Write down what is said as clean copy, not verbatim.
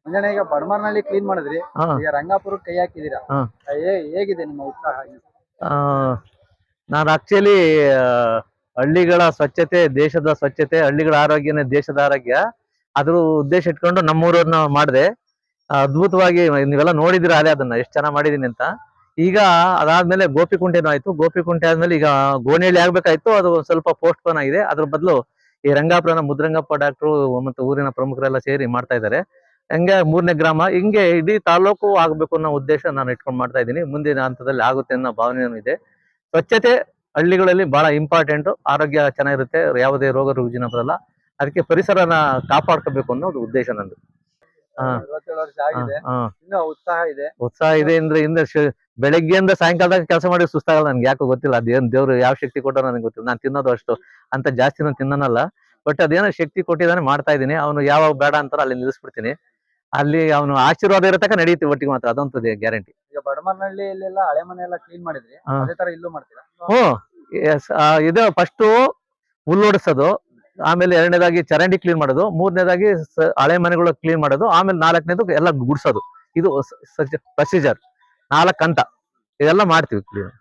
ಮುಂಜಾನೆ ಈಗ ಬಡಮರ್ನಲ್ಲಿ ಕ್ಲೀನ್ ಮಾಡಿದ್ರಿ, ಹಾ ಈಗ ರಂಗಾಪುರಕ್ಕೆ ಕೈ ಹಾಕಿದೀರಾ. ಹಾ ಹೇಗಿದೆ ನಿಮ್ಮ ಉತ್ಸಾಹ? ಆ, ನಾನು ಆಕ್ಚುಲಿ ಹಳ್ಳಿಗಳ ಸ್ವಚ್ಛತೆ ದೇಶದ ಸ್ವಚ್ಛತೆ, ಹಳ್ಳಿಗಳ ಆರೋಗ್ಯನೇ ದೇಶದ ಆರೋಗ್ಯ, ಅದ್ರ ಉದ್ದೇಶ ಇಟ್ಕೊಂಡು ನಮ್ಮೂರನ್ನ ಮಾಡಿದೆ. ಅದ್ಭುತವಾಗಿ ನೀವೆಲ್ಲ ನೋಡಿದಿರ ಅಲ್ಲೇ ಅದನ್ನ ಎಷ್ಟು ಚೆನ್ನಾಗಿ ಮಾಡಿದೀನಿ ಅಂತ. ಈಗ ಅದಾದ್ಮೇಲೆ ಗೋಪಿಕುಂಟೆನೂ ಆಯ್ತು. ಗೋಪಿಕುಂಟೆ ಆದ್ಮೇಲೆ ಈಗ ಗೋಣಿಹಳ್ಳಿ ಆಗ್ಬೇಕಾಯ್ತು, ಅದು ಸ್ವಲ್ಪ ಪೋಸ್ಟ್ ಪೋನ್ ಆಗಿದೆ. ಅದ್ರ ಬದಲು ಈ ರಂಗಾಪುರನ ಮುದ್ರಂಗಪ್ಪ ಡಾಕ್ಟ್ರು ಮತ್ತು ಊರಿನ ಪ್ರಮುಖರೆಲ್ಲ ಸೇರಿ ಮಾಡ್ತಾ ಇದ್ದಾರೆ. ಹಂಗೆ 3ನೇ ಗ್ರಾಮ, ಹಿಂಗೆ ಇಡೀ ತಾಲೂಕು ಆಗ್ಬೇಕು ಅನ್ನೋ ಉದ್ದೇಶ ನಾನು ಇಟ್ಕೊಂಡು ಮಾಡ್ತಾ ಇದ್ದೀನಿ. ಮುಂದಿನ ಹಂತದಲ್ಲಿ ಆಗುತ್ತೆ ಅನ್ನೋ ಭಾವನೆಯೂ ಇದೆ. ಸ್ವಚ್ಛತೆ ಹಳ್ಳಿಗಳಲ್ಲಿ ಬಹಳ ಇಂಪಾರ್ಟೆಂಟ್. ಆರೋಗ್ಯ ಚೆನ್ನಾಗಿರುತ್ತೆ, ಯಾವುದೇ ರೋಗ ರುಜಿನ ಬರಲ್ಲ. ಅದಕ್ಕೆ ಪರಿಸರನ ಕಾಪಾಡ್ಕೋಬೇಕು ಅನ್ನೋದು ಉದ್ದೇಶ ನಂದು. ಹಾ 57 ವರ್ಷ ಹಾ ಆಗಿದೆ, ಹಾ ಇನ್ನೂ ಉತ್ಸಾಹ ಇದೆ. ಉತ್ಸಾಹ ಇದೆ ಅಂದ್ರೆ ಬೆಳಗ್ಗೆಯಿಂದ ಸಾಯಂಕಾಲದಾಗ ಕೆಲಸ ಮಾಡಿ ಸುಸ್ತಾಗಲ್ಲ. ನನ್ಗೆ ಯಾಕೋ ಗೊತ್ತಿಲ್ಲ, ಅದೇನ್ ದೇವ್ರು ಯಾವ ಶಕ್ತಿ ಕೊಟ್ಟೋ ನನಗೆ ಗೊತ್ತಿಲ್ಲ. ನಾನು ತಿನ್ನೋದು ಅಷ್ಟು ಅಂತ ಜಾಸ್ತಿನೂ ತಿನ್ನನಲ್ಲ, ಬಟ್ ಅದೇನೋ ಶಕ್ತಿ ಕೊಟ್ಟಿದ್ದಾನೆ, ಮಾಡ್ತಾ ಇದ್ದೀನಿ. ಅವನು ಯಾವಾಗ ಬೇಡ ಅಂತಾರೋ ಅಲ್ಲಿ ನಿಲ್ಲಿಸ್ಬಿಡ್ತೀನಿ. ಅಲ್ಲಿ ಅವನು ಆಶೀರ್ವಾದ ಇರೋ ತನಕ ನಡೀತೀವಿ ಒಟ್ಟಿಗೆ, ಮಾತ್ರ ಅದಂತೂ ಗ್ಯಾರಂಟಿ. ಈಗ ಬಡಮರ್ನಹಳ್ಳಿಯಲ್ಲೆಲ್ಲ ಹಳೆ ಮನೆ ಎಲ್ಲ ಕ್ಲೀನ್ ಮಾಡಿದ್ರಿ, ಅದೇ ತರ ಇಲ್ಲೂ ಮಾಡ್ತೀರಾ? ಹ್ಮ್ ಇದು ಫಸ್ಟ್ ಹುಲ್ಲು ಹೊಡಿಸೋದು, ಆಮೇಲೆ 2ನೇದಾಗಿ ಚರಂಡಿ ಕ್ಲೀನ್ ಮಾಡೋದು, 3ನೇದಾಗಿ ಹಳೆ ಮನೆಗಳು ಕ್ಲೀನ್ ಮಾಡೋದು, ಆಮೇಲೆ 4ನೇದು ಎಲ್ಲ ಗುಡ್ಸೋದು. ಇದು ಪ್ರೊಸೀಜರ್ 4 ಹಂತ, ಇದೆಲ್ಲ ಮಾಡ್ತೀವಿ ಕ್ಲೀನ್.